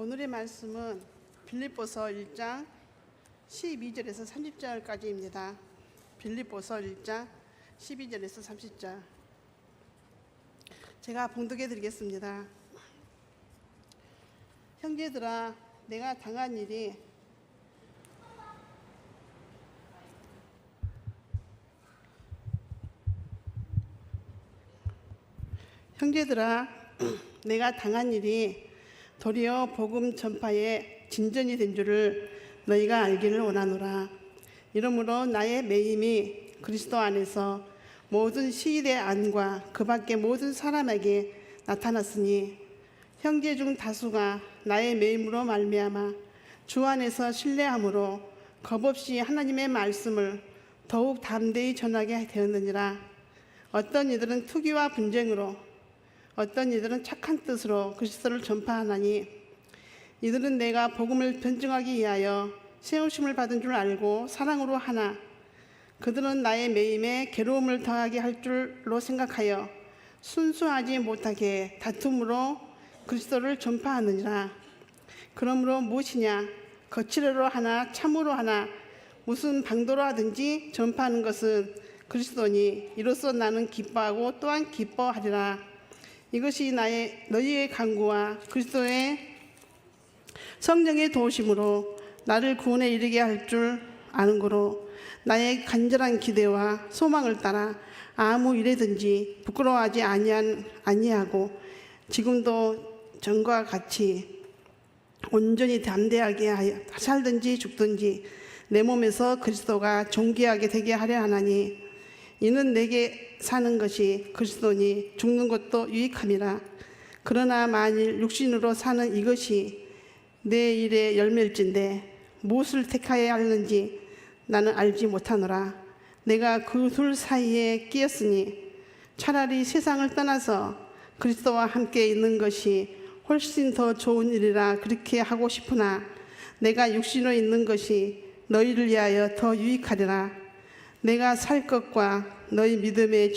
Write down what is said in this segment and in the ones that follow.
오늘의 말씀은 빌립보서 1장 12절에서 30절까지입니다. 빌립보서 1장 12절에서 30절. 제가 봉독해 드리겠습니다. 형제들아, 내가 당한 일이 도리어 복음 전파에 진전이 된 줄을 너희가 알기를 원하노라. 이러므로 나의 매임이 그리스도 안에서 모든 시일의 안과 그 밖의 모든 사람에게 나타났으니 형제 중 다수가 나의 매임으로 말미암아 주 안에서 신뢰함으로 겁없이 하나님의 말씀을 더욱 담대히 전하게 되었느니라. 어떤 이들은 투기와 분쟁으로, 어떤 이들은 착한 뜻으로 그리스도를 전파하나니 이들은 내가 복음을 변증하기 위하여 세우심을 받은 줄 알고 사랑으로 하나 그들은 나의 매임에 괴로움을 더하게 할 줄로 생각하여 순수하지 못하게 다툼으로 그리스도를 전파하느니라. 그러므로 무엇이냐, 거칠어로 하나 참으로 하나 무슨 방도로 하든지 전파하는 것은 그리스도니 이로써 나는 기뻐하고 또한 기뻐하리라. 이것이 너희의 간구와 그리스도의 성령의 도우심으로 나를 구원에 이르게 할 줄 아는 거로 나의 간절한 기대와 소망을 따라 아무 일에든지 부끄러워하지 아니하고 지금도 전과 같이 온전히 담대하게 살든지 죽든지 내 몸에서 그리스도가 존귀하게 되게 하려 하나니 이는 내게 사는 것이 그리스도니 죽는 것도 유익함이라. 그러나 만일 육신으로 사는 이것이 내 일의 열매일진데 무엇을 택하여야 하는지 나는 알지 못하노라. 내가 그 둘 사이에 끼었으니 차라리 세상을 떠나서 그리스도와 함께 있는 것이 훨씬 더 좋은 일이라 그렇게 하고 싶으나 내가 육신으로 있는 것이 너희를 위하여 더 유익하리라. 내가 살 것과 너희 믿음의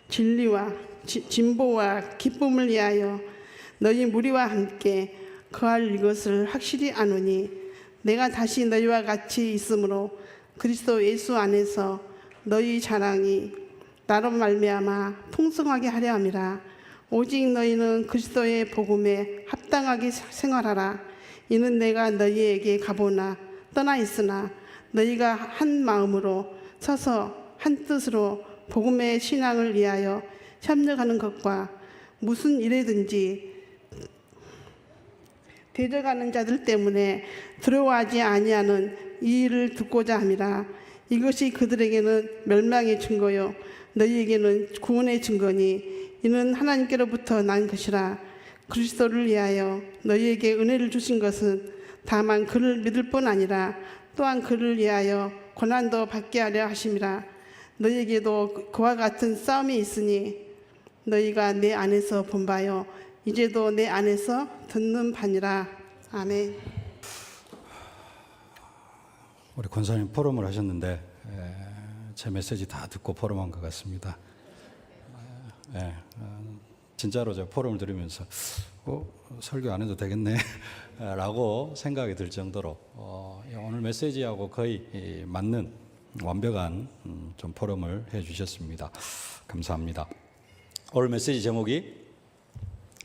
진리와 진보와 기쁨을 위하여 너희 무리와 함께 거할 이것을 확실히 아노니 내가 다시 너희와 같이 있으므로 그리스도 예수 안에서 너희 자랑이 나로 말미암아 풍성하게 하려 함이라. 오직 너희는 그리스도의 복음에 합당하게 생활하라. 이는 내가 너희에게 가보나 떠나 있으나 너희가 한 마음으로 서서 한 뜻으로 복음의 신앙을 위하여 협력하는 것과 무슨 일에든지 대적하는 자들 때문에 두려워하지 아니하는 이 일을 듣고자 함이라. 이것이 그들에게는 멸망의 증거요 너희에게는 구원의 증거니 이는 하나님께로부터 난 것이라. 그리스도를 위하여 너희에게 은혜를 주신 것은 다만 그를 믿을 뿐 아니라 또한 그를 위하여 고난도 받게 하려 하심이라. 너희에게도 그와 같은 싸움이 있으니 너희가 내 안에서 본 바요 이제도 내 안에서 듣는 바니라. 아멘. 우리 권사님 포럼을 하셨는데 제 메시지 다 듣고 포럼한 것 같습니다. 진짜로 제가 포럼을 들으면서 설교 안 해도 되겠네 라고 생각이 들 정도로 오늘 메시지하고 거의 맞는 완벽한 좀 포럼을 해주셨습니다. 감사합니다. 오늘 메시지 제목이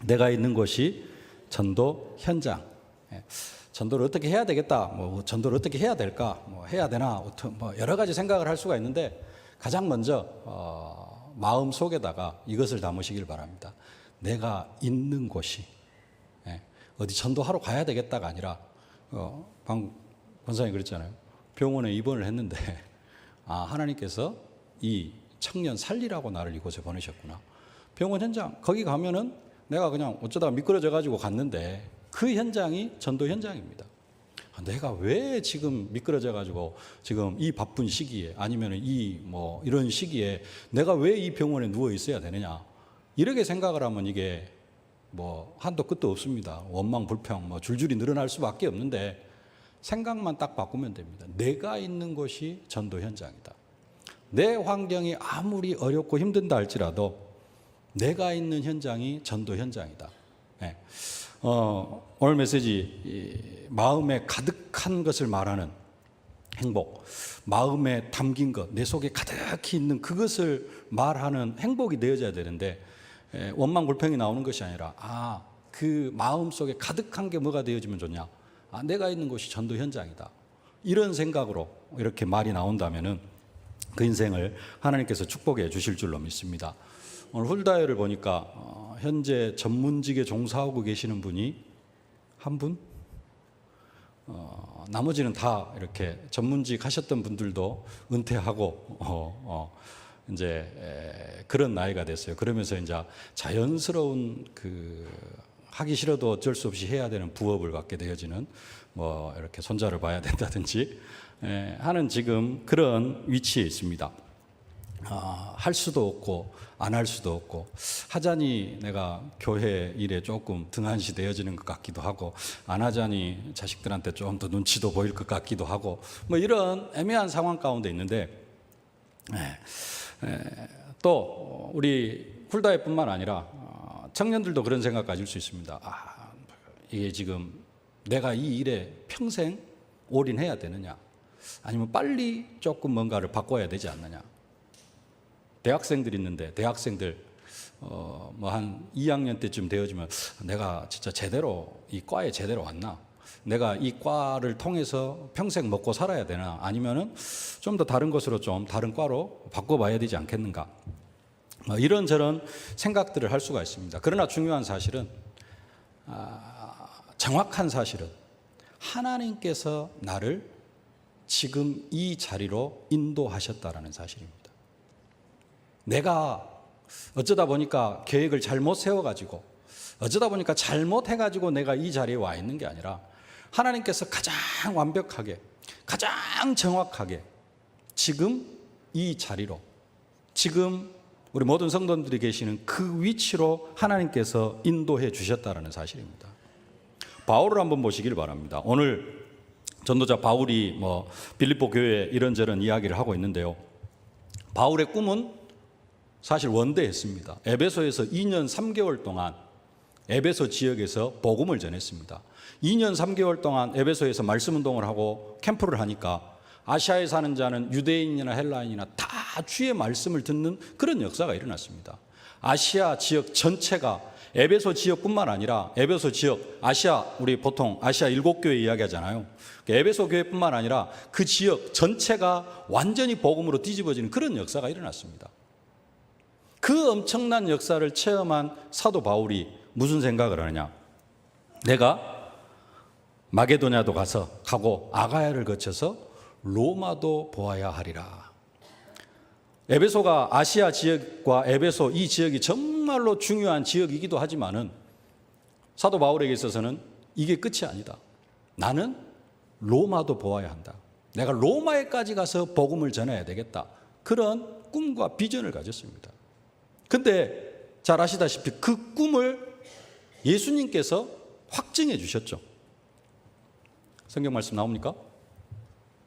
내가 있는 곳이 전도 현장. 전도를 어떻게 해야 되겠다, 전도를 어떻게 해야 될까, 해야 되나, 여러 가지 생각을 할 수가 있는데 가장 먼저 마음 속에다가 이것을 담으시길 바랍니다. 내가 있는 곳이 어디 전도하러 가야 되겠다가 아니라 방금 권사님 그랬잖아요. 병원에 입원을 했는데 하나님께서 이 청년 살리라고 나를 이곳에 보내셨구나. 병원 현장 거기 가면은 내가 그냥 어쩌다가 미끄러져 가지고 갔는데 그 현장이 전도 현장입니다. 내가 왜 지금 미끄러져 가지고 지금 이 바쁜 시기에 아니면 이런 시기에 내가 왜 이 병원에 누워 있어야 되느냐 이렇게 생각을 하면 이게 한도 끝도 없습니다. 원망 불평 줄줄이 늘어날 수밖에 없는데 생각만 딱 바꾸면 됩니다. 내가 있는 곳이 전도 현장이다. 내 환경이 아무리 어렵고 힘든다 할지라도 내가 있는 현장이 전도 현장이다. 예. 오늘 메시지 마음에 가득한 것을 말하는 행복, 마음에 담긴 것, 내 속에 가득히 있는 그것을 말하는 행복이 되어져야 되는데 원망 불평이 나오는 것이 아니라 그 마음 속에 가득한 게 뭐가 되어지면 좋냐? 내가 있는 곳이 전도 현장이다. 이런 생각으로 이렇게 말이 나온다면은 그 인생을 하나님께서 축복해 주실 줄로 믿습니다. 오늘 훌다회를 보니까 현재 전문직에 종사하고 계시는 분이 한 분, 나머지는 다 이렇게 전문직 하셨던 분들도 은퇴하고 이제 그런 나이가 됐어요. 그러면서 이제 자연스러운 그 하기 싫어도 어쩔 수 없이 해야 되는 부업을 갖게 되어지는 뭐 이렇게 손자를 봐야 된다든지 하는 지금 그런 위치에 있습니다. 할 수도 없고 안 할 수도 없고 하자니 내가 교회 일에 조금 등한시 되어지는 것 같기도 하고 안 하자니 자식들한테 좀 더 눈치도 보일 것 같기도 하고 뭐 이런 애매한 상황 가운데 있는데 또 우리 훌다회뿐만 아니라 청년들도 그런 생각 가질 수 있습니다. 이게 지금 내가 이 일에 평생 올인해야 되느냐 아니면 빨리 조금 뭔가를 바꿔야 되지 않느냐. 대학생들 있는데 대학생들 뭐 한 2학년 때쯤 되어지면 내가 진짜 제대로 이 과에 제대로 왔나? 내가 이 과를 통해서 평생 먹고 살아야 되나? 아니면은 좀 더 다른 것으로 좀 다른 과로 바꿔봐야 되지 않겠는가? 이런저런 생각들을 할 수가 있습니다. 그러나 중요한 사실은 정확한 사실은 하나님께서 나를 지금 이 자리로 인도하셨다라는 사실입니다. 내가 어쩌다 보니까 계획을 잘못 세워가지고 어쩌다 보니까 잘못해가지고 내가 이 자리에 와 있는 게 아니라 하나님께서 가장 완벽하게 가장 정확하게 지금 이 자리로 지금 우리 모든 성도들이 계시는 그 위치로 하나님께서 인도해 주셨다는 사실입니다. 바울을 한번 보시길 바랍니다. 오늘 전도자 바울이 뭐 빌립보 교회 이런저런 이야기를 하고 있는데요. 바울의 꿈은 사실 원대했습니다. 에베소에서 2년 3개월 동안 에베소 지역에서 복음을 전했습니다. 2년 3개월 동안 에베소에서 말씀 운동을 하고 캠프를 하니까 아시아에 사는 자는 유대인이나 헬라인이나 다 주의 말씀을 듣는 그런 역사가 일어났습니다. 아시아 지역 전체가 에베소 지역뿐만 아니라 에베소 지역 아시아 우리 보통 아시아 7교회 이야기하잖아요. 에베소 교회뿐만 아니라 그 지역 전체가 완전히 복음으로 뒤집어지는 그런 역사가 일어났습니다. 그 엄청난 역사를 체험한 사도 바울이 무슨 생각을 하느냐? 내가 마게도냐도 가고 아가야를 거쳐서 로마도 보아야 하리라. 에베소가 아시아 지역과 에베소 이 지역이 정말로 중요한 지역이기도 하지만은 사도 바울에게 있어서는 이게 끝이 아니다. 나는 로마도 보아야 한다. 내가 로마에까지 가서 복음을 전해야 되겠다. 그런 꿈과 비전을 가졌습니다. 근데 잘 아시다시피 그 꿈을 예수님께서 확증해 주셨죠. 성경 말씀 나옵니까?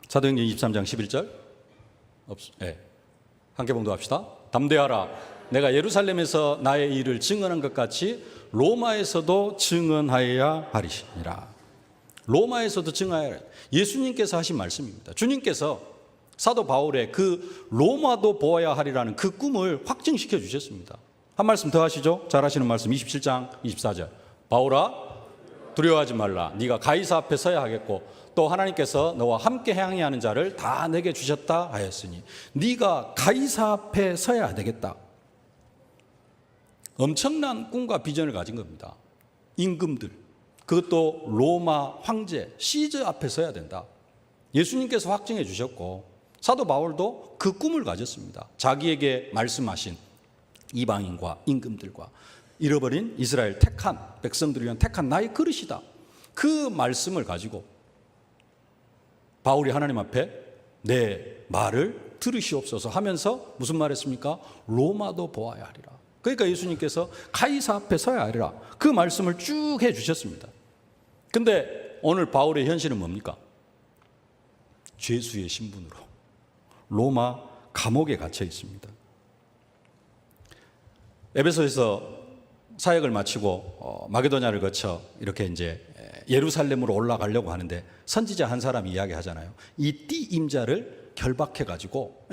사도행전 23장 11절 함께 봉독합시다. 담대하라. 내가 예루살렘에서 나의 일을 증언한 것 같이 로마에서도 증언하여야 하리니라. 로마에서도 증언하여야 하리라. 예수님께서 하신 말씀입니다. 주님께서 사도 바울의 그 로마도 보아야 하리라는 그 꿈을 확증시켜 주셨습니다. 한 말씀 더 하시죠. 잘 하시는 말씀 27장 24절. 바울아 두려워하지 말라. 네가 가이사 앞에 서야 하겠고 또 하나님께서 너와 함께 행하는 자를 다 내게 주셨다 하였으니 네가 가이사 앞에 서야 되겠다. 엄청난 꿈과 비전을 가진 겁니다. 임금들, 그것도 로마 황제 시저 앞에 서야 된다. 예수님께서 확증해 주셨고 사도 바울도 그 꿈을 가졌습니다. 자기에게 말씀하신 이방인과 임금들과 잃어버린 이스라엘 택한 백성들을 위한 택한 나의 그릇이다. 그 말씀을 가지고 바울이 하나님 앞에 내 말을 들으시옵소서 하면서 무슨 말 했습니까? 로마도 보아야 하리라. 그러니까 예수님께서 가이사 앞에 서야 하리라. 그 말씀을 쭉 해주셨습니다. 근데 오늘 바울의 현실은 뭡니까? 죄수의 신분으로 로마 감옥에 갇혀 있습니다. 에베소에서 사역을 마치고 마게도냐를 거쳐 이렇게 이제 예루살렘으로 올라가려고 하는데 선지자 한 사람이 이야기하잖아요. 이 띠 임자를 결박해 가지고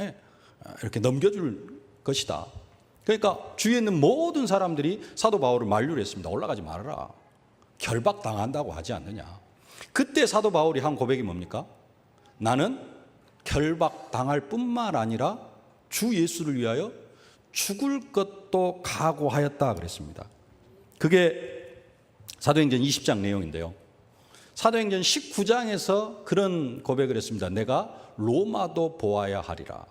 이렇게 넘겨줄 것이다. 그러니까 주위에 있는 모든 사람들이 사도 바울을 만류를 했습니다. 올라가지 말아라. 결박당한다고 하지 않느냐. 그때 사도 바울이 한 고백이 뭡니까? 나는 결박당할 뿐만 아니라 주 예수를 위하여 죽을 것도 각오하였다 그랬습니다. 그게 사도행전 20장 내용인데요. 사도행전 19장에서 그런 고백을 했습니다. 내가 로마도 보아야 하리라.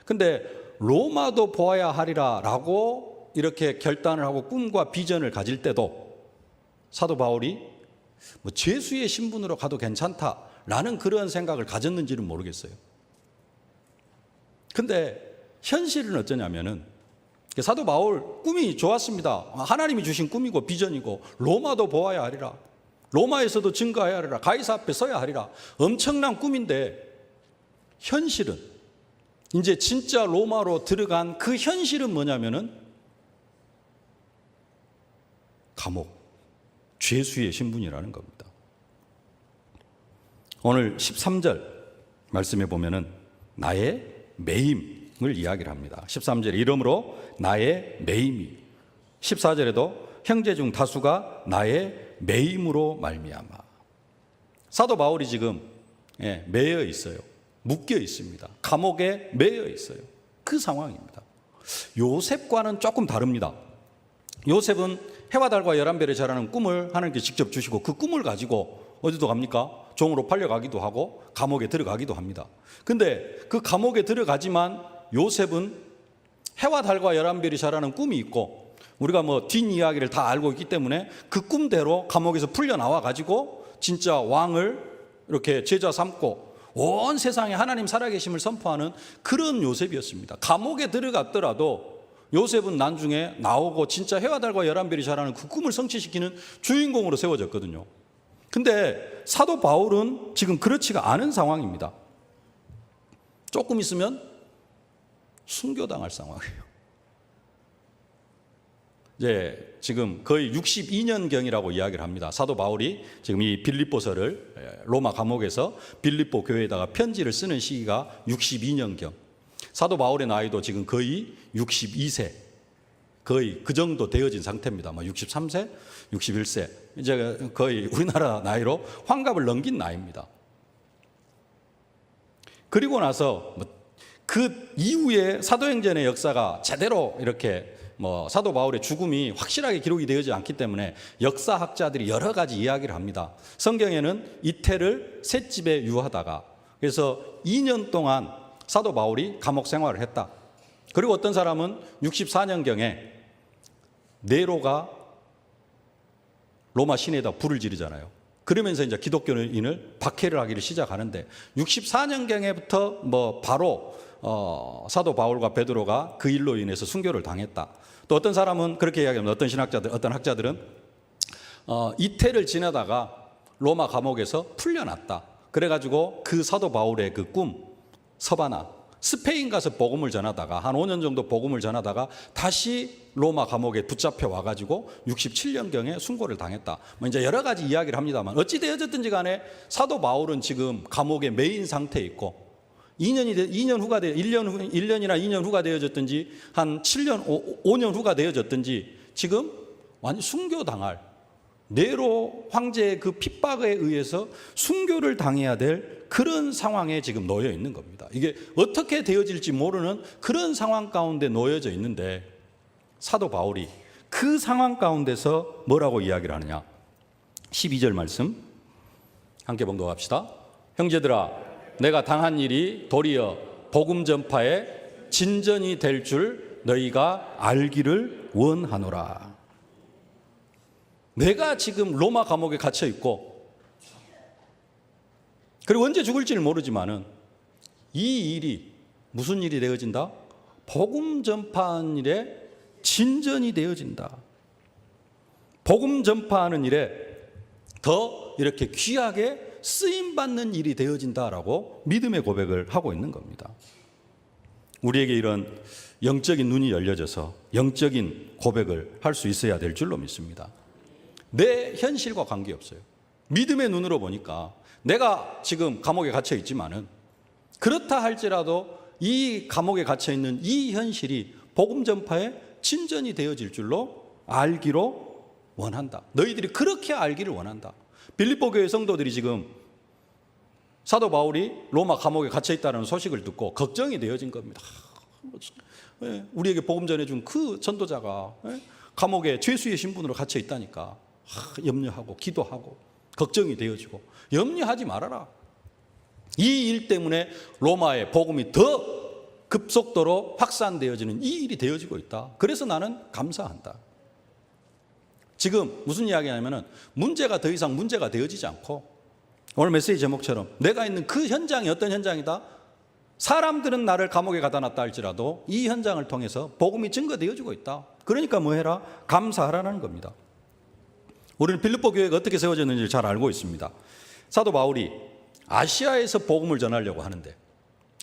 근데 로마도 보아야 하리라 라고 이렇게 결단을 하고 꿈과 비전을 가질 때도 사도 바울이 뭐 죄수의 신분으로 가도 괜찮다라는 그런 생각을 가졌는지는 모르겠어요. 근데 현실은 어쩌냐면은 사도 바울 꿈이 좋았습니다. 하나님이 주신 꿈이고 비전이고 로마도 보아야 하리라. 로마에서도 증거해야 하리라. 가이사 앞에 서야 하리라. 엄청난 꿈인데 현실은 이제 진짜 로마로 들어간 그 현실은 뭐냐면은 감옥, 죄수의 신분이라는 겁니다. 오늘 13절 말씀에 보면은 나의 매임을 이야기를 합니다. 13절에 이러므로 나의 매임이, 14절에도 형제 중 다수가 나의 매임으로 말미암아. 사도 바울이 지금 매여 있어요. 묶여 있습니다. 감옥에 매여 있어요. 그 상황입니다. 요셉과는 조금 다릅니다. 요셉은 해와 달과 11별에 자라는 꿈을 하나님께 직접 주시고 그 꿈을 가지고 어디도 갑니까? 종으로 팔려가기도 하고 감옥에 들어가기도 합니다. 근데 그 감옥에 들어가지만 요셉은 해와 달과 11별이 자라는 꿈이 있고 우리가 뭐 뒷이야기를 다 알고 있기 때문에 그 꿈대로 감옥에서 풀려 나와 가지고 진짜 왕을 이렇게 제자 삼고 온 세상에 하나님 살아계심을 선포하는 그런 요셉이었습니다. 감옥에 들어갔더라도 요셉은 나중에 나오고 진짜 해와 달과 11별이 자라는 그 꿈을 성취시키는 주인공으로 세워졌거든요. 근데 사도 바울은 지금 그렇지가 않은 상황입니다. 조금 있으면 순교당할 상황이에요. 이제 지금 거의 62년경이라고 이야기를 합니다. 사도 바울이 지금 이 빌립보서를 로마 감옥에서 빌립보 교회에다가 편지를 쓰는 시기가 62년경. 사도 바울의 나이도 지금 거의 62세, 거의 그 정도 되어진 상태입니다. 뭐 63세, 61세. 이제 거의 우리나라 나이로 환갑을 넘긴 나이입니다. 그리고 나서 그 이후에 사도행전의 역사가 제대로 이렇게 뭐 사도 바울의 죽음이 확실하게 기록이 되어지지 않기 때문에 역사학자들이 여러 가지 이야기를 합니다. 성경에는 이태를 셋집에 유하다가 그래서 2년 동안 사도 바울이 감옥 생활을 했다. 그리고 어떤 사람은 64년경에 네로가 로마 시내에다 불을 지르잖아요. 그러면서 이제 기독교인을 박해를 하기를 시작하는데 64년경에부터 뭐 바로 사도 바울과 베드로가 그 일로 인해서 순교를 당했다. 또 어떤 사람은 그렇게 이야기합니다. 어떤 학자들은 이태를 지나다가 로마 감옥에서 풀려났다. 그래가지고 그 사도 바울의 그 꿈, 서바나, 스페인 가서 복음을 전하다가 한 5년 정도 복음을 전하다가 다시 로마 감옥에 붙잡혀 와가지고 67년경에 순고를 당했다. 뭐 이제 여러 가지 이야기를 합니다만 어찌 되어졌든지 간에 사도 바울은 지금 감옥에 매인 상태에 있고 1년이나 2년 후가 되어졌든지 한 7년, 5년 후가 되어졌든지 지금 완전 순교당할 네로 황제의 그 핍박에 의해서 순교를 당해야 될 그런 상황에 지금 놓여 있는 겁니다. 이게 어떻게 되어질지 모르는 그런 상황 가운데 놓여져 있는데 사도 바울이 그 상황 가운데서 뭐라고 이야기를 하느냐. 12절 말씀 함께 봉독합시다. 형제들아, 내가 당한 일이 도리어 복음 전파의 진전이 될 줄 너희가 알기를 원하노라. 내가 지금 로마 감옥에 갇혀 있고 그리고 언제 죽을지는 모르지만은 이 일이 무슨 일이 되어진다? 복음 전파하는 일에 진전이 되어진다. 복음 전파하는 일에 더 이렇게 귀하게 쓰임받는 일이 되어진다라고 믿음의 고백을 하고 있는 겁니다. 우리에게 이런 영적인 눈이 열려져서 영적인 고백을 할 수 있어야 될 줄로 믿습니다. 내 현실과 관계없어요. 믿음의 눈으로 보니까 내가 지금 감옥에 갇혀 있지만은 그렇다 할지라도 이 감옥에 갇혀 있는 이 현실이 복음 전파의 진전이 되어질 줄로 알기로 원한다. 너희들이 그렇게 알기를 원한다. 빌립보 교회 성도들이 지금 사도 바울이 로마 감옥에 갇혀 있다는 소식을 듣고 걱정이 되어진 겁니다. 우리에게 복음 전해준 그 전도자가 감옥에 죄수의 신분으로 갇혀 있다니까 염려하고 기도하고 걱정이 되어지고 염려하지 말아라. 이 일 때문에 로마의 복음이 더 급속도로 확산되어지는 이 일이 되어지고 있다. 그래서 나는 감사한다. 지금 무슨 이야기냐면은 문제가 더 이상 문제가 되어지지 않고 오늘 메시지 제목처럼 내가 있는 그 현장이 어떤 현장이다? 사람들은 나를 감옥에 가다 놨다 할지라도 이 현장을 통해서 복음이 증거되어지고 있다. 그러니까 뭐 해라? 감사하라는 겁니다. 우리는 빌립보 교회가 어떻게 세워졌는지를 잘 알고 있습니다. 사도 바울이 아시아에서 복음을 전하려고 하는데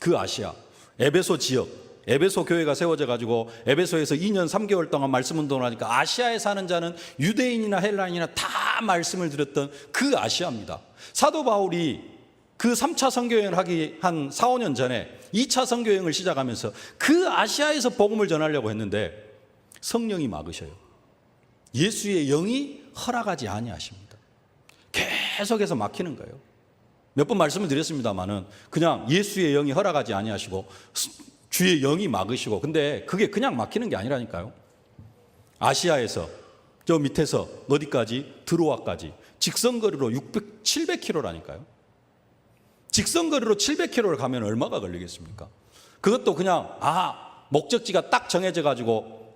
그 아시아, 에베소 지역, 에베소 교회가 세워져 가지고 에베소에서 2년 3개월 동안 말씀 운동을 하니까 아시아에 사는 자는 유대인이나 헬라인이나 다 말씀을 들었던 그 아시아입니다. 사도 바울이 그 3차 선교여행을 하기 한 4, 5년 전에 2차 선교여행을 시작하면서 그 아시아에서 복음을 전하려고 했는데 성령이 막으셔요. 예수의 영이 허락하지 아니하십니다. 계속해서 막히는 거예요. 몇 번 말씀을 드렸습니다마는 그냥 예수의 영이 허락하지 아니하시고 주의 영이 막으시고 근데 그게 그냥 막히는 게 아니라니까요. 아시아에서 저 밑에서 어디까지? 드로아까지 직선거리로 700km라니까요. 직선거리로 700km를 가면 얼마가 걸리겠습니까? 그것도 그냥 목적지가 딱 정해져 가지고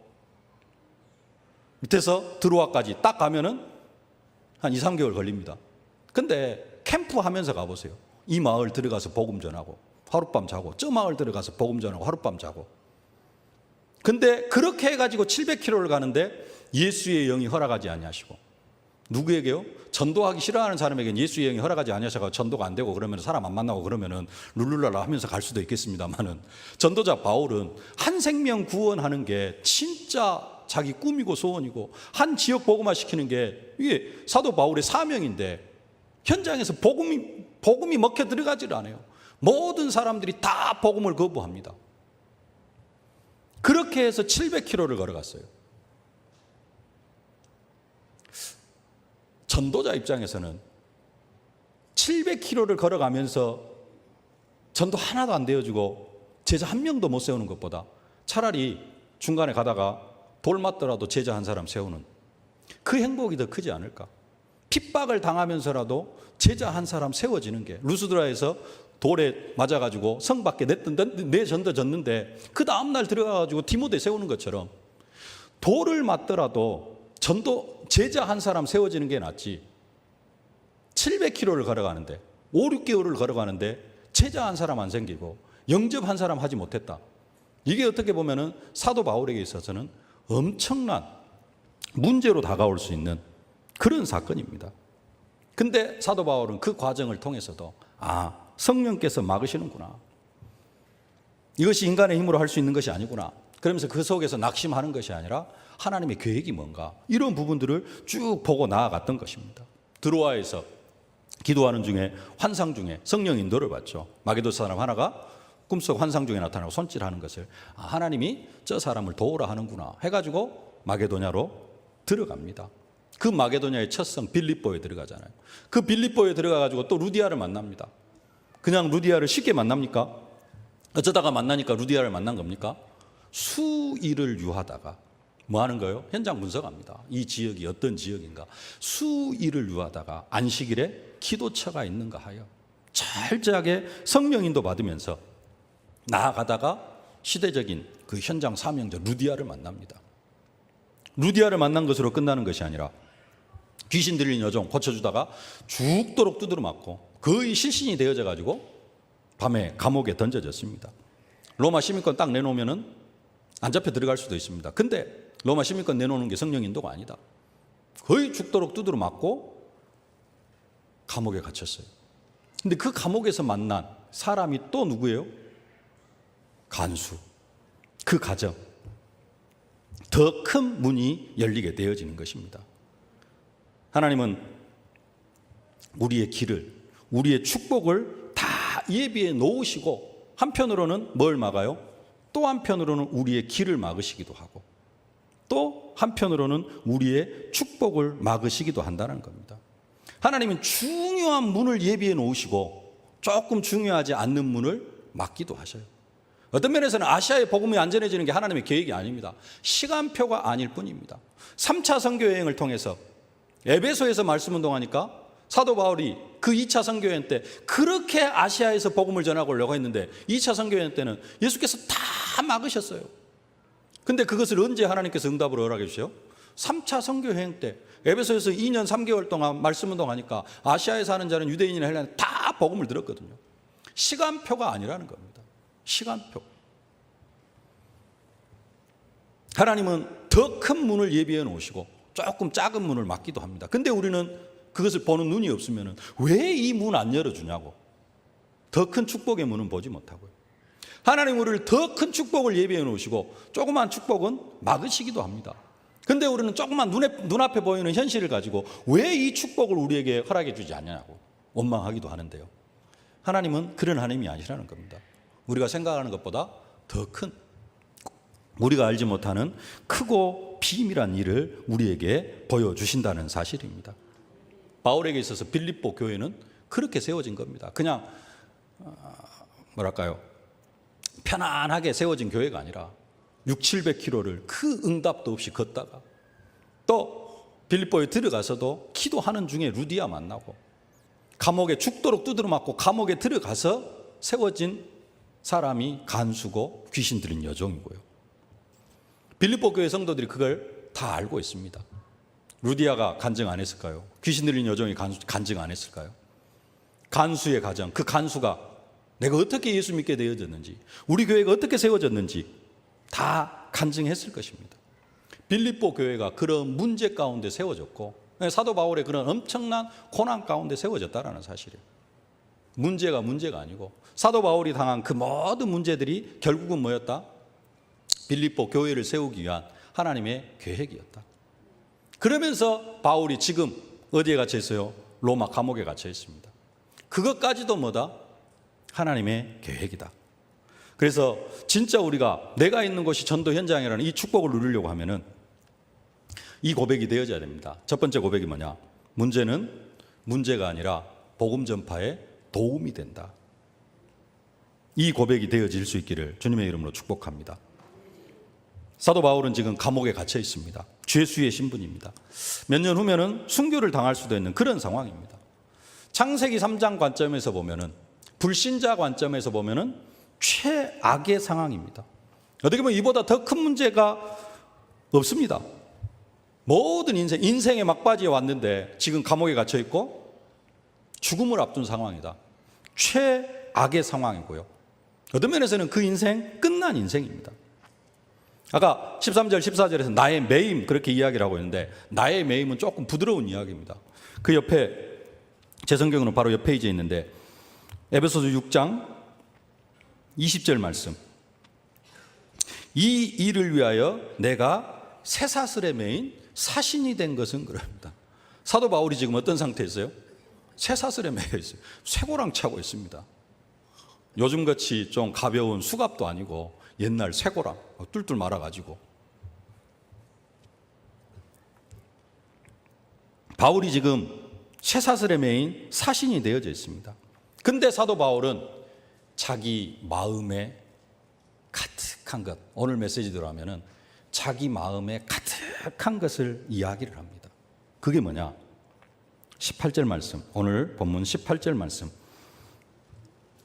밑에서 드로아까지 딱 가면은 한 2, 3개월 걸립니다. 근데 캠프 하면서 가보세요. 이 마을 들어가서 복음 전하고 하룻밤 자고 저 마을 들어가서 복음 전하고 하룻밤 자고 근데 그렇게 해가지고 700km를 가는데 예수의 영이 허락하지 아니하시고 누구에게요? 전도하기 싫어하는 사람에게는 예수의 영이 허락하지 아니하셔서 전도가 안 되고 그러면 사람 안 만나고 그러면은 룰루랄라 하면서 갈 수도 있겠습니다만은 전도자 바울은 한 생명 구원하는 게 진짜 자기 꿈이고 소원이고 한 지역 복음화 시키는 게 이게 사도 바울의 사명인데 현장에서 복음이 먹혀 들어가지를 않아요. 모든 사람들이 다 복음을 거부합니다. 그렇게 해서 700km를 걸어갔어요. 전도자 입장에서는 700km를 걸어가면서 전도 하나도 안 되어주고 제자 한 명도 못 세우는 것보다 차라리 중간에 가다가 돌 맞더라도 제자 한 사람 세우는 그 행복이 더 크지 않을까. 핍박을 당하면서라도 제자 한 사람 세워지는 게 루스드라에서 돌에 맞아가지고 성 밖에 내던져졌는데 그 다음날 들어가가지고 디모데 세우는 것처럼 돌을 맞더라도 제자 한 사람 세워지는 게 낫지 700km를 걸어가는데 5, 6개월을 걸어가는데 제자 한 사람 안 생기고 영접 한 사람 하지 못했다. 이게 어떻게 보면은 사도 바울에게 있어서는 엄청난 문제로 다가올 수 있는 그런 사건입니다. 근데 사도 바울은 그 과정을 통해서도 성령께서 막으시는구나. 이것이 인간의 힘으로 할 수 있는 것이 아니구나. 그러면서 그 속에서 낙심하는 것이 아니라 하나님의 계획이 뭔가 이런 부분들을 쭉 보고 나아갔던 것입니다. 드로아에서 기도하는 중에 환상 중에 성령 인도를 받죠. 마게도 사람 하나가 꿈속 환상 중에 나타나고 손질하는 것을 하나님이 저 사람을 도우라 하는구나 해가지고 마게도냐로 들어갑니다. 그 마게도냐의 첫 성 빌립보에 들어가잖아요. 그 빌립보에 들어가가지고 또 루디아를 만납니다. 그냥 루디아를 쉽게 만납니까? 어쩌다가 만나니까 루디아를 만난 겁니까? 수일을 유하다가 뭐 하는 거예요? 현장 분석합니다. 이 지역이 어떤 지역인가? 수일을 유하다가 안식일에 기도처가 있는가 하여 철저하게 성령 인도 받으면서 나아가다가 시대적인 그 현장 사명자 루디아를 만납니다. 루디아를 만난 것으로 끝나는 것이 아니라 귀신 들린 여종 고쳐주다가 죽도록 두드려 맞고 거의 실신이 되어져 가지고 밤에 감옥에 던져졌습니다. 로마 시민권 딱 내놓으면은 안 잡혀 들어갈 수도 있습니다. 근데 로마 시민권 내놓는 게 성령 인도가 아니다. 거의 죽도록 두드려 맞고 감옥에 갇혔어요. 근데 그 감옥에서 만난 사람이 또 누구예요? 간수. 그 가정, 더 큰 문이 열리게 되어지는 것입니다. 하나님은 우리의 길을, 우리의 축복을 다 예비해 놓으시고 한편으로는 뭘 막아요? 또 한편으로는 우리의 길을 막으시기도 하고 또 한편으로는 우리의 축복을 막으시기도 한다는 겁니다. 하나님은 중요한 문을 예비해 놓으시고 조금 중요하지 않는 문을 막기도 하셔요. 어떤 면에서는 아시아의 복음이 안전해지는 게 하나님의 계획이 아닙니다. 시간표가 아닐 뿐입니다. 3차 선교여행을 통해서 에베소에서 말씀 운동하니까 사도 바울이 그 2차 선교여행 때 그렇게 아시아에서 복음을 전하려고 했는데 2차 선교여행 때는 예수께서 다 막으셨어요. 근데 그것을 언제 하나님께서 응답을 허락해 주세요? 3차 선교여행 때 에베소에서 2년 3개월 동안 말씀 운동하니까 아시아에 사는 자는 유대인이나 헬라인 다 복음을 들었거든요. 시간표가 아니라는 겁니다. 시간표. 하나님은 더 큰 문을 예비해 놓으시고 조금 작은 문을 막기도 합니다. 근데 우리는 그것을 보는 눈이 없으면 왜 이 문 안 열어주냐고. 더 큰 축복의 문은 보지 못하고요. 하나님 우리를 더 큰 축복을 예비해 놓으시고 조그만 축복은 막으시기도 합니다. 근데 우리는 조그만 눈앞에 보이는 현실을 가지고 왜 이 축복을 우리에게 허락해 주지 않냐고 원망하기도 하는데요. 하나님은 그런 하나님이 아니라는 겁니다. 우리가 생각하는 것보다 더 큰, 우리가 알지 못하는 크고 비밀한 일을 우리에게 보여주신다는 사실입니다. 바울에게 있어서 빌립보 교회는 그렇게 세워진 겁니다. 그냥 뭐랄까요, 편안하게 세워진 교회가 아니라 600-700km를 그 응답도 없이 걷다가 또 빌립보에 들어가서도 기도하는 중에 루디아 만나고 감옥에 죽도록 두드려 맞고 감옥에 들어가서 세워진 사람이 간수고 귀신 들린 여종이고요. 빌립보 교회 성도들이 그걸 다 알고 있습니다. 루디아가 간증 안 했을까요? 귀신 들린 여종이 간증 안 했을까요? 간수의 가정, 그 간수가 내가 어떻게 예수 믿게 되어졌는지, 우리 교회가 어떻게 세워졌는지 다 간증했을 것입니다. 빌립보 교회가 그런 문제 가운데 세워졌고 사도 바울의 그런 엄청난 고난 가운데 세워졌다는 사실이에요. 문제가 아니고 사도 바울이 당한 그 모든 문제들이 결국은 뭐였다? 빌립보 교회를 세우기 위한 하나님의 계획이었다. 그러면서 바울이 지금 어디에 갇혀 있어요? 로마 감옥에 갇혀 있습니다. 그것까지도 뭐다? 하나님의 계획이다. 그래서 진짜 우리가 내가 있는 곳이 전도 현장이라는 이 축복을 누리려고 하면은 이 고백이 되어져야 됩니다. 첫 번째 고백이 뭐냐? 문제는 문제가 아니라 복음 전파에 도움이 된다. 이 고백이 되어질 수 있기를 주님의 이름으로 축복합니다. 사도 바울은 지금 감옥에 갇혀 있습니다. 죄수의 신분입니다. 몇 년 후면은 순교를 당할 수도 있는 그런 상황입니다. 창세기 3장 관점에서 보면은, 불신자 관점에서 보면은 최악의 상황입니다. 어떻게 보면 이보다 더 큰 문제가 없습니다. 모든 인생의 막바지에 왔는데 지금 감옥에 갇혀 있고 죽음을 앞둔 상황이다. 최악의 상황이고요. 어떤 면에서는 그 인생 끝난 인생입니다. 아까 13절 14절에서 나의 매임 그렇게 이야기를 하고 있는데 나의 매임은 조금 부드러운 이야기입니다. 그 옆에 제 성경은 바로 옆 페이지에 있는데 에베소서 6장 20절 말씀, 이 일을 위하여 내가 쇠사슬에 매인 사신이 된 것은 그럽니다. 사도 바울이 지금 어떤 상태에 있어요? 쇠사슬에 매여 있어요. 쇠고랑 차고 있습니다. 요즘같이 좀 가벼운 수갑도 아니고 옛날 쇠고랑 뚫뚫 말아가지고 바울이 지금 쇠사슬에 매인 사신이 되어져 있습니다. 근데 사도 바울은 자기 마음에 가득한 것, 오늘 메시지대로 하면은 자기 마음에 가득한 것을 이야기를 합니다. 그게 뭐냐? 18절 말씀, 오늘 본문 18절 말씀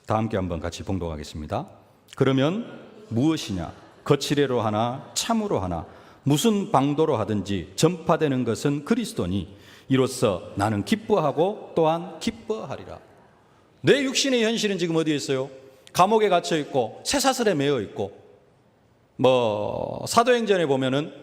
다 함께 한번 같이 봉독하겠습니다. 그러면 무엇이냐? 거칠애로 하나 참으로 하나 무슨 방도로 하든지 전파되는 것은 그리스도니 이로써 나는 기뻐하고 또한 기뻐하리라. 내 육신의 현실은 지금 어디에 있어요? 감옥에 갇혀 있고 쇠사슬에 매여 있고 사도행전에 보면은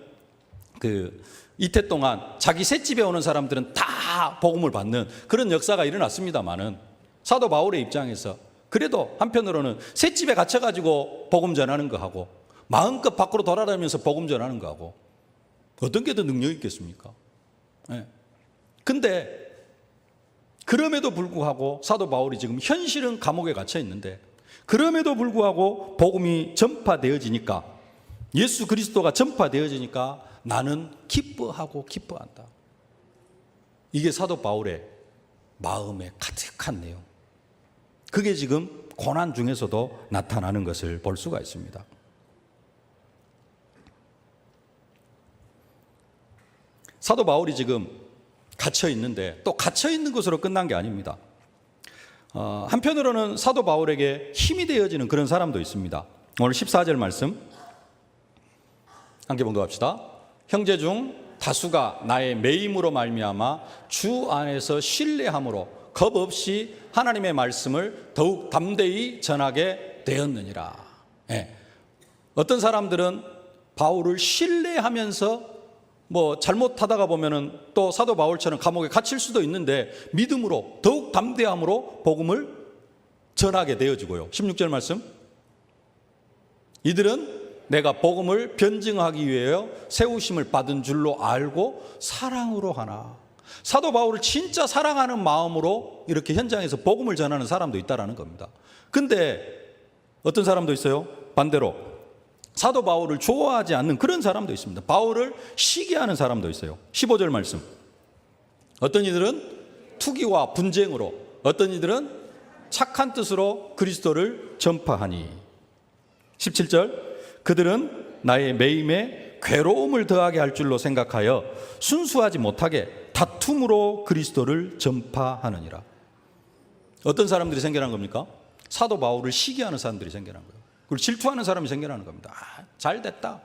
이태 동안 자기 셋집에 오는 사람들은 다 복음을 받는 그런 역사가 일어났습니다만은 사도 바울의 입장에서 그래도 한편으로는 셋집에 갇혀가지고 복음 전하는 거 하고 마음껏 밖으로 돌아다니면서 복음 전하는 거하고 어떤 게 더 능력 있겠습니까? 네. 근데 그럼에도 불구하고 사도 바울이 지금 현실은 감옥에 갇혀 있는데 그럼에도 불구하고 복음이 전파되어지니까, 예수 그리스도가 전파되어지니까 나는 기뻐하고 기뻐한다. 이게 사도 바울의 마음에 가득한 내용. 그게 지금 고난 중에서도 나타나는 것을 볼 수가 있습니다. 사도 바울이 지금 갇혀 있는데 또 갇혀 있는 것으로 끝난 게 아닙니다. 한편으로는 사도 바울에게 힘이 되어지는 그런 사람도 있습니다. 오늘 14절 말씀 함께 봉독합시다. 형제 중 다수가 나의 매임으로 말미암아 주 안에서 신뢰함으로 겁 없이 하나님의 말씀을 더욱 담대히 전하게 되었느니라. 예. 어떤 사람들은 바울을 신뢰하면서 잘못하다가 보면은 또 사도 바울처럼 감옥에 갇힐 수도 있는데 믿음으로 더욱 담대함으로 복음을 전하게 되어지고요. 16절 말씀. 이들은 내가 복음을 변증하기 위하여 세우심을 받은 줄로 알고 사랑으로 하나. 사도 바울을 진짜 사랑하는 마음으로 이렇게 현장에서 복음을 전하는 사람도 있다라는 겁니다. 근데 어떤 사람도 있어요. 반대로 사도 바울을 좋아하지 않는 그런 사람도 있습니다. 바울을 시기하는 사람도 있어요. 15절 말씀. 어떤 이들은 투기와 분쟁으로, 어떤 이들은 착한 뜻으로 그리스도를 전파하니. 17절. 그들은 나의 매임에 괴로움을 더하게 할 줄로 생각하여 순수하지 못하게 다툼으로 그리스도를 전파하느니라. 어떤 사람들이 생겨난 겁니까? 사도 바울을 시기하는 사람들이 생겨난 거예요. 그리고 질투하는 사람이 생겨나는 겁니다. 잘 됐다.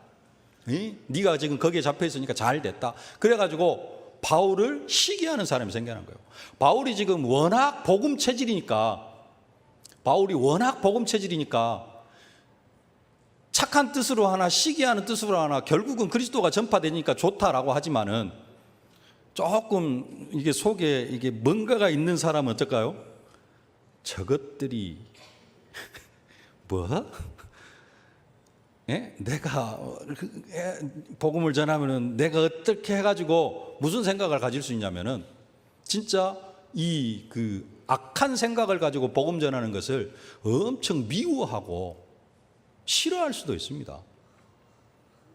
네가 지금 거기에 잡혀 있으니까 잘 됐다. 그래가지고 바울을 시기하는 사람이 생겨난 거예요. 바울이 지금 워낙 복음 체질이니까 착한 뜻으로 하나 시기하는 뜻으로 하나 결국은 그리스도가 전파되니까 좋다라고 하지만은 조금 이게 속에 이게 뭔가가 있는 사람은 어떨까요? 저것들이 뭐? 예? 내가 복음을 전하면은 내가 어떻게 해가지고 무슨 생각을 가질 수 있냐면은 진짜 이 악한 생각을 가지고 복음 전하는 것을 엄청 미워하고 싫어할 수도 있습니다.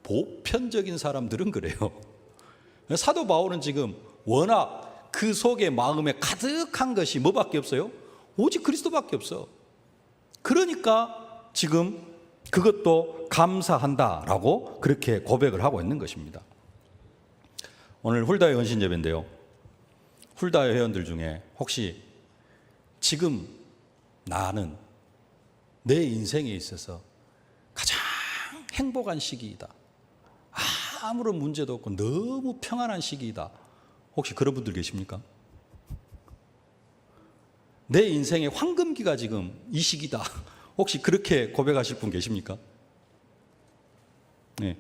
보편적인 사람들은 그래요. 사도 바울은 지금 워낙 그 속에 마음에 가득한 것이 뭐밖에 없어요? 오직 그리스도밖에 없어. 그러니까 지금 그것도 감사한다라고 그렇게 고백을 하고 있는 것입니다. 오늘 훌다의 헌신 예배인데요. 훌다의 회원들 중에 혹시 지금 나는 내 인생에 있어서 가장 행복한 시기이다, 아무런 문제도 없고 너무 평안한 시기이다, 혹시 그런 분들 계십니까? 내 인생의 황금기가 지금 이 시기다, 혹시 그렇게 고백하실 분 계십니까? 네.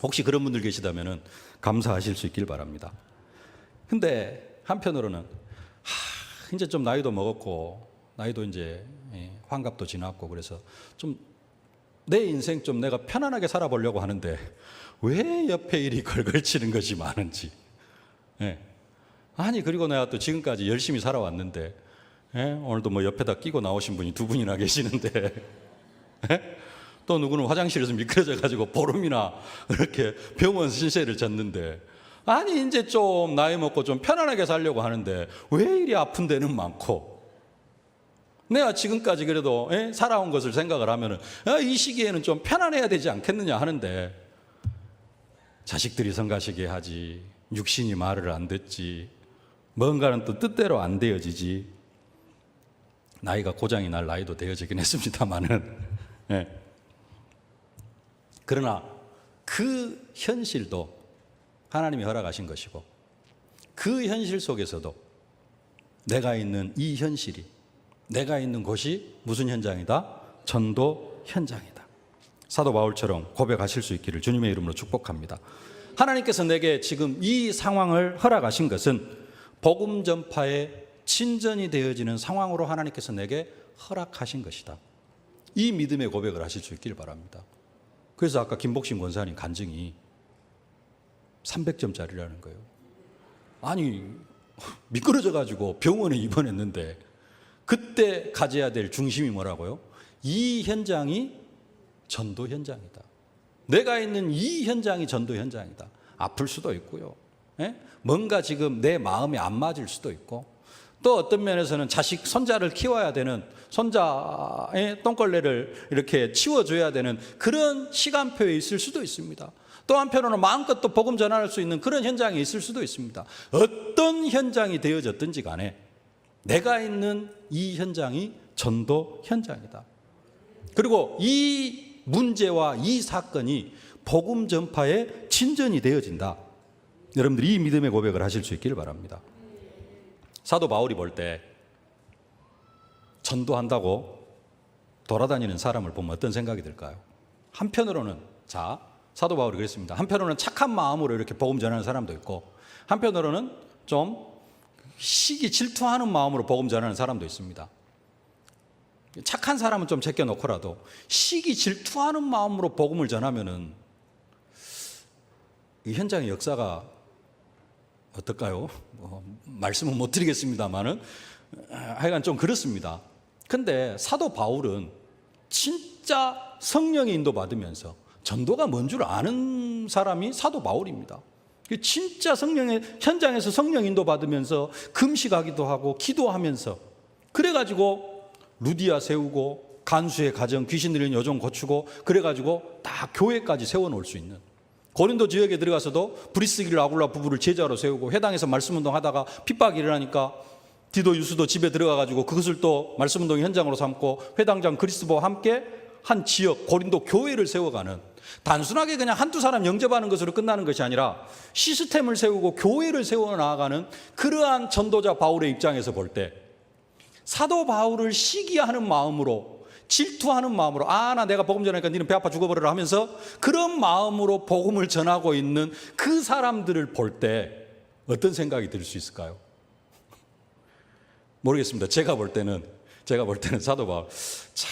혹시 그런 분들 계시다면 감사하실 수 있길 바랍니다. 근데 한편으로는 이제 좀 나이도 먹었고 나이도 이제 환갑도 지났고 그래서 좀 내 인생 좀 내가 편안하게 살아보려고 하는데 왜 옆에 일이 걸걸치는 것이 많은지. 아니 그리고 내가 또 지금까지 열심히 살아왔는데 오늘도 옆에다 끼고 나오신 분이 두 분이나 계시는데 또 누구는 화장실에서 미끄러져 가지고 보름이나 이렇게 병원 신세를 졌는데, 아니 이제 좀 나이 먹고 좀 편안하게 살려고 하는데 왜 이리 아픈 데는 많고, 내가 지금까지 그래도 살아온 것을 생각을 하면 이 시기에는 좀 편안해야 되지 않겠느냐 하는데 자식들이 성가시게 하지, 육신이 말을 안 듣지, 뭔가는 또 뜻대로 안 되어지지. 나이가 고장이 날 나이도 되어지긴 했습니다만은 그러나 그 현실도 하나님이 허락하신 것이고, 그 현실 속에서도 내가 있는 이 현실이, 내가 있는 곳이 무슨 현장이다? 전도 현장이다. 사도 바울처럼 고백하실 수 있기를 주님의 이름으로 축복합니다. 하나님께서 내게 지금 이 상황을 허락하신 것은 복음 전파의 진전이 되어지는 상황으로 하나님께서 내게 허락하신 것이다. 이 믿음의 고백을 하실 수 있기를 바랍니다. 그래서 아까 김복심 권사님 간증이 300점짜리라는 거예요. 아니, 미끄러져가지고 병원에 입원했는데 그때 가져야 될 중심이 뭐라고요? 이 현장이 전도 현장이다. 내가 있는 이 현장이 전도 현장이다. 아플 수도 있고요. 예? 뭔가 지금 내 마음에 안 맞을 수도 있고, 또 어떤 면에서는 자식, 손자를 키워야 되는, 손자의 똥걸레를 이렇게 치워줘야 되는 그런 시간표에 있을 수도 있습니다. 또 한편으로는 마음껏 또 복음 전할 수 있는 그런 현장이 있을 수도 있습니다. 어떤 현장이 되어졌든지 간에 내가 있는 이 현장이 전도 현장이다. 그리고 이 문제와 이 사건이 복음 전파의 진전이 되어진다. 여러분들이 이 믿음의 고백을 하실 수 있기를 바랍니다. 사도 바울이 볼 때 전도한다고 돌아다니는 사람을 보면 어떤 생각이 들까요? 한편으로는, 사도 바울이 그랬습니다. 한편으로는 착한 마음으로 이렇게 복음 전하는 사람도 있고, 한편으로는 좀 시기 질투하는 마음으로 복음 전하는 사람도 있습니다. 착한 사람은 좀 제껴놓고라도 시기 질투하는 마음으로 복음을 전하면은 이 현장의 역사가 어떨까요? 말씀은 못 드리겠습니다만은 하여간 좀 그렇습니다. 근데 사도 바울은 진짜 성령의 인도받으면서 전도가 뭔 줄 아는 사람이 사도 바울입니다. 진짜 성령의 현장에서 성령 인도받으면서 금식하기도 하고 기도하면서, 그래가지고 루디아 세우고 간수의 가정, 귀신 들린 여종 고치고, 그래가지고 다 교회까지 세워놓을 수 있는, 고린도 지역에 들어가서도 브리스길라 아굴라 부부를 제자로 세우고, 회당에서 말씀운동 하다가 핍박이 일어나니까 디도 유스도 집에 들어가가지고 그것을 또 말씀운동의 현장으로 삼고, 회당장 그리스도와 함께 한 지역 고린도 교회를 세워가는, 단순하게 그냥 한두 사람 영접하는 것으로 끝나는 것이 아니라 시스템을 세우고 교회를 세워나가는 그러한 전도자 바울의 입장에서 볼 때, 사도 바울을 시기하는 마음으로, 질투하는 마음으로, 나 내가 복음 전하니까 너는 배 아파 죽어버려라 하면서 그런 마음으로 복음을 전하고 있는 그 사람들을 볼 때 어떤 생각이 들 수 있을까요? 모르겠습니다. 제가 볼 때는 사도 바울, 참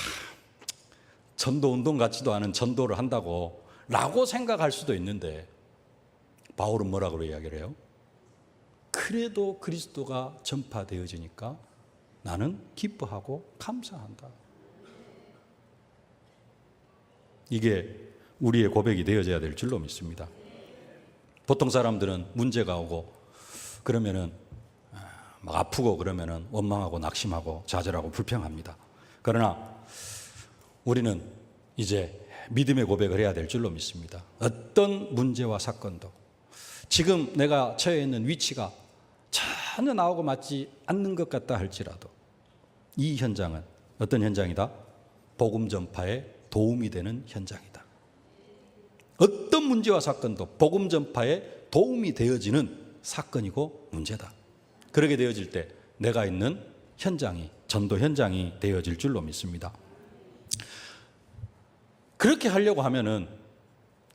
전도 운동 같지도 않은 전도를 한다고 라고 생각할 수도 있는데, 바울은 뭐라고 이야기를 해요? 그래도 그리스도가 전파되어지니까 나는 기뻐하고 감사한다. 이게 우리의 고백이 되어져야 될 줄로 믿습니다. 보통 사람들은 문제가 오고 그러면은 막 아프고 그러면은 원망하고 낙심하고 좌절하고 불평합니다. 그러나 우리는 이제 믿음의 고백을 해야 될 줄로 믿습니다. 어떤 문제와 사건도, 지금 내가 처해 있는 위치가 전혀 나하고 맞지 않는 것 같다 할지라도 이 현장은 어떤 현장이다? 복음 전파에 도움이 되는 현장이다. 어떤 문제와 사건도 복음 전파에 도움이 되어지는 사건이고 문제다. 그렇게 되어질 때 내가 있는 현장이 전도 현장이 되어질 줄로 믿습니다. 그렇게 하려고 하면은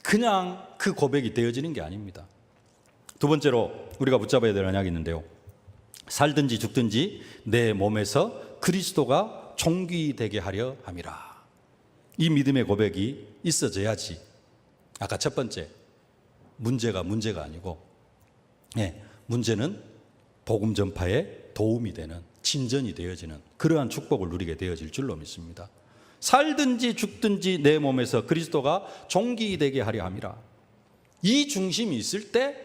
그냥 그 고백이 되어지는 게 아닙니다. 두 번째로 우리가 붙잡아야 될 언약이 있는데요. 살든지 죽든지 내 몸에서 그리스도가 존귀되게 하려 함이라. 이 믿음의 고백이 있어져야지. 아까 첫 번째, 문제가 아니고, 문제는 복음 전파에 도움이 되는, 진전이 되어지는 그러한 축복을 누리게 되어질 줄로 믿습니다. 살든지 죽든지 내 몸에서 그리스도가 존귀되게 하려 함이라. 이 중심이 있을 때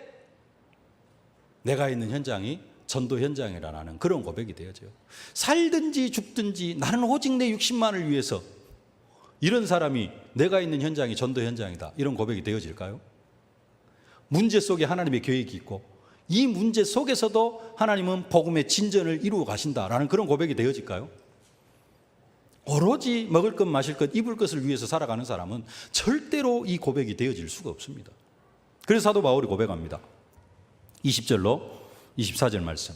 내가 있는 현장이 전도 현장이라는 그런 고백이 되어져요. 살든지 죽든지 나는 오직 내 육신만을 위해서, 이런 사람이 내가 있는 현장이 전도 현장이다, 이런 고백이 되어질까요? 문제 속에 하나님의 계획이 있고 이 문제 속에서도 하나님은 복음의 진전을 이루어 가신다라는 그런 고백이 되어질까요? 오로지 먹을 것, 마실 것, 입을 것을 위해서 살아가는 사람은 절대로 이 고백이 되어질 수가 없습니다. 그래서 사도 바울이 고백합니다. 20절로 24절 말씀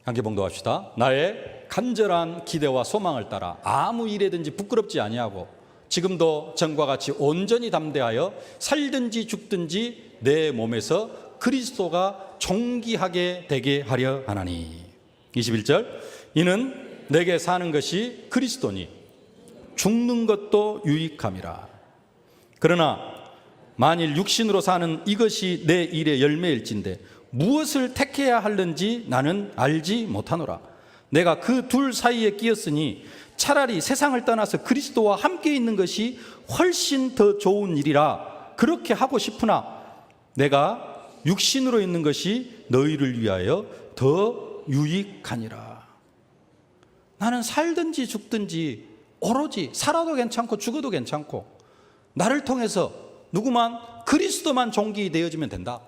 함께 봉독합시다. 나의 간절한 기대와 소망을 따라 아무 일에든지 부끄럽지 아니하고 지금도 전과 같이 온전히 담대하여 살든지 죽든지 내 몸에서 그리스도가 존귀하게 되게 하려 하나니. 21절 이는 내게 사는 것이 그리스도니 죽는 것도 유익함이라. 그러나 만일 육신으로 사는 이것이 내 일의 열매일진데 무엇을 택해야 하는지 나는 알지 못하노라. 내가 그 둘 사이에 끼었으니 차라리 세상을 떠나서 그리스도와 함께 있는 것이 훨씬 더 좋은 일이라 그렇게 하고 싶으나 내가 육신으로 있는 것이 너희를 위하여 더 유익하니라. 나는 살든지 죽든지 오로지 살아도 괜찮고 죽어도 괜찮고 나를 통해서 누구만 그리스도만 종기 되어지면 된다.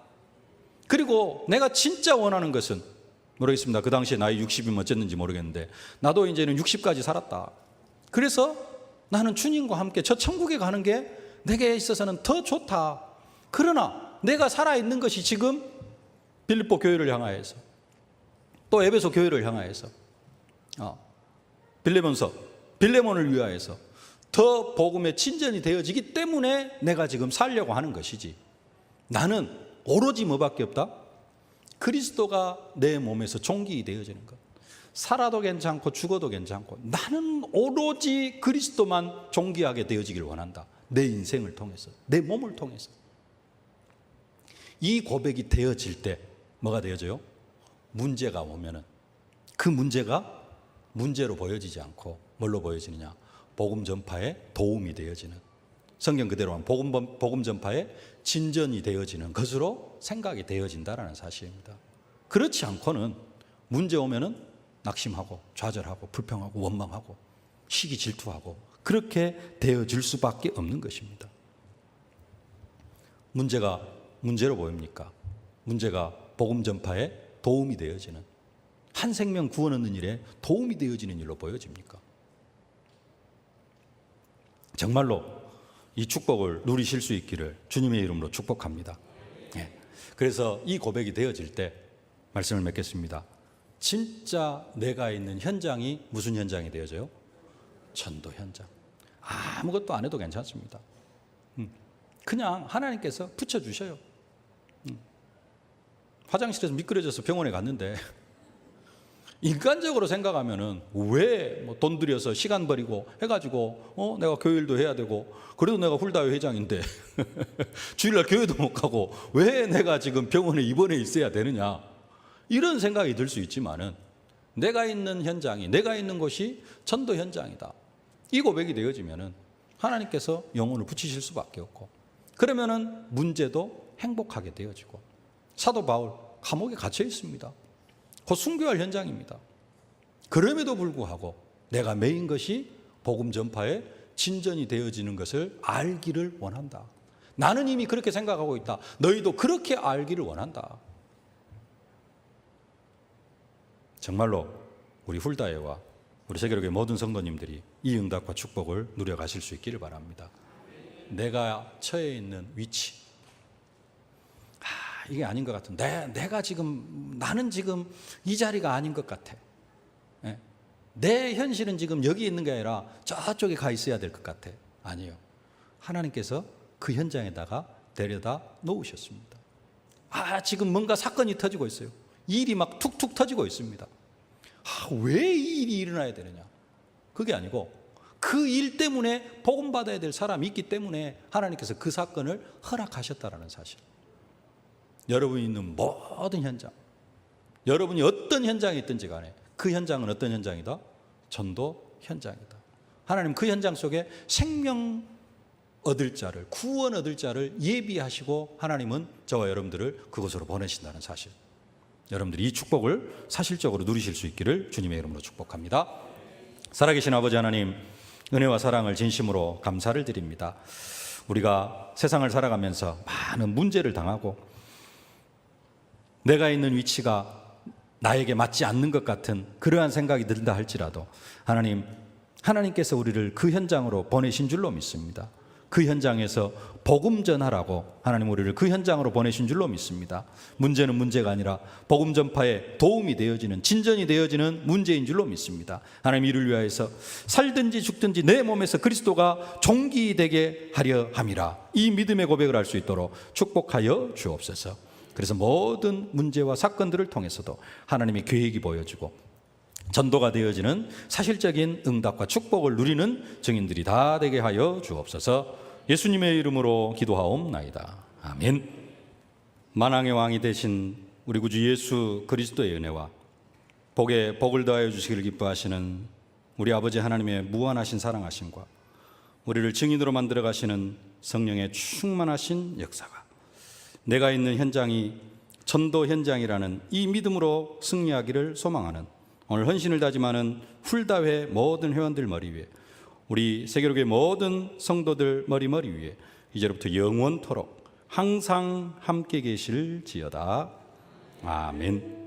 그리고 내가 진짜 원하는 것은 모르겠습니다. 그 당시에 나이 60이면 어쨌는지 모르겠는데 나도 이제는 60까지 살았다. 그래서 나는 주님과 함께 저 천국에 가는 게 내게 있어서는 더 좋다. 그러나 내가 살아있는 것이 지금 빌립보 교회를 향하여서 또 에베소 교회를 향하여서 빌레몬을 위하여서 더 복음의 친전이 되어지기 때문에 내가 지금 살려고 하는 것이지, 나는 오로지 뭐밖에 없다? 그리스도가 내 몸에서 종기 되어지는 것. 살아도 괜찮고 죽어도 괜찮고 나는 오로지 그리스도만 종기하게 되어지길 원한다. 내 인생을 통해서, 내 몸을 통해서. 이 고백이 되어질 때 뭐가 되어져요? 문제가 오면은 그 문제가 문제로 보여지지 않고 뭘로 보여지느냐? 복음 전파에 도움이 되어지는, 성경 그대로 하면 복음 전파에 진전이 되어지는 것으로 생각이 되어진다라는 사실입니다. 그렇지 않고는 문제 오면은 낙심하고 좌절하고 불평하고 원망하고 시기 질투하고 그렇게 되어질 수밖에 없는 것입니다. 문제가 문제로 보입니까? 문제가 복음 전파에 도움이 되어지는, 한 생명 구원 얻는 일에 도움이 되어지는 일로 보여집니까? 정말로 이 축복을 누리실 수 있기를 주님의 이름으로 축복합니다. 그래서 이 고백이 되어질 때 말씀을 맺겠습니다. 진짜 내가 있는 현장이 무슨 현장이 되어져요? 전도 현장. 아무것도 안 해도 괜찮습니다. 그냥 하나님께서 붙여주셔요. 화장실에서 미끄러져서 병원에 갔는데 인간적으로 생각하면은 왜 돈 들여서 시간 버리고 해가지고 내가 교일도 해야 되고 그래도 내가 훌다회 회장인데 주일날 교회도 못 가고 왜 내가 지금 병원에 입원해 있어야 되느냐, 이런 생각이 들 수 있지만은 내가 있는 현장이, 내가 있는 곳이 전도 현장이다. 이 고백이 되어지면은 하나님께서 영혼을 붙이실 수밖에 없고, 그러면은 문제도 행복하게 되어지고. 사도 바울 감옥에 갇혀 있습니다. 곧 순교할 현장입니다. 그럼에도 불구하고 내가 메인 것이 복음 전파에 진전이 되어지는 것을 알기를 원한다. 나는 이미 그렇게 생각하고 있다. 너희도 그렇게 알기를 원한다. 정말로 우리 훌다회와 우리 세계로의 모든 성도님들이 이 응답과 축복을 누려가실 수 있기를 바랍니다. 내가 처해 있는 위치, 이게 아닌 것 같은데, 나는 지금 이 자리가 아닌 것 같아. 내 현실은 지금 여기 있는 게 아니라 저쪽에 가 있어야 될 것 같아. 아니요. 하나님께서 그 현장에다가 데려다 놓으셨습니다. 지금 뭔가 사건이 터지고 있어요. 일이 막 툭툭 터지고 있습니다. 왜 이 일이 일어나야 되느냐? 그게 아니고 그 일 때문에 복음 받아야 될 사람이 있기 때문에 하나님께서 그 사건을 허락하셨다라는 사실. 여러분이 있는 모든 현장, 여러분이 어떤 현장에 있든지 간에 그 현장은 어떤 현장이다? 전도 현장이다. 하나님 그 현장 속에 생명 얻을 자를, 구원 얻을 자를 예비하시고 하나님은 저와 여러분들을 그곳으로 보내신다는 사실. 여러분들이 이 축복을 사실적으로 누리실 수 있기를 주님의 이름으로 축복합니다. 살아계신 아버지 하나님, 은혜와 사랑을 진심으로 감사를 드립니다. 우리가 세상을 살아가면서 많은 문제를 당하고 내가 있는 위치가 나에게 맞지 않는 것 같은 그러한 생각이 든다 할지라도 하나님께서 우리를 그 현장으로 보내신 줄로 믿습니다. 그 현장에서 복음 전하라고 하나님 우리를 그 현장으로 보내신 줄로 믿습니다. 문제는 문제가 아니라 복음 전파에 도움이 되어지는, 진전이 되어지는 문제인 줄로 믿습니다. 하나님 이를 위하여서 살든지 죽든지 내 몸에서 그리스도가 종기되게 하려 함이라. 이 믿음의 고백을 할 수 있도록 축복하여 주옵소서. 그래서 모든 문제와 사건들을 통해서도 하나님의 계획이 보여지고 전도가 되어지는 사실적인 응답과 축복을 누리는 증인들이 다 되게 하여 주옵소서. 예수님의 이름으로 기도하옵나이다. 아멘. 만왕의 왕이 되신 우리 구주 예수 그리스도의 은혜와 복에 복을 더하여 주시기를 기뻐하시는 우리 아버지 하나님의 무한하신 사랑하심과 우리를 증인으로 만들어 가시는 성령의 충만하신 역사가 내가 있는 현장이 전도 현장이라는 이 믿음으로 승리하기를 소망하는 오늘 헌신을 다짐하는 훌다회 모든 회원들 머리 위에 우리 세계로교의 모든 성도들 머리 위에 이제로부터 영원토록 항상 함께 계실지어다. 아멘.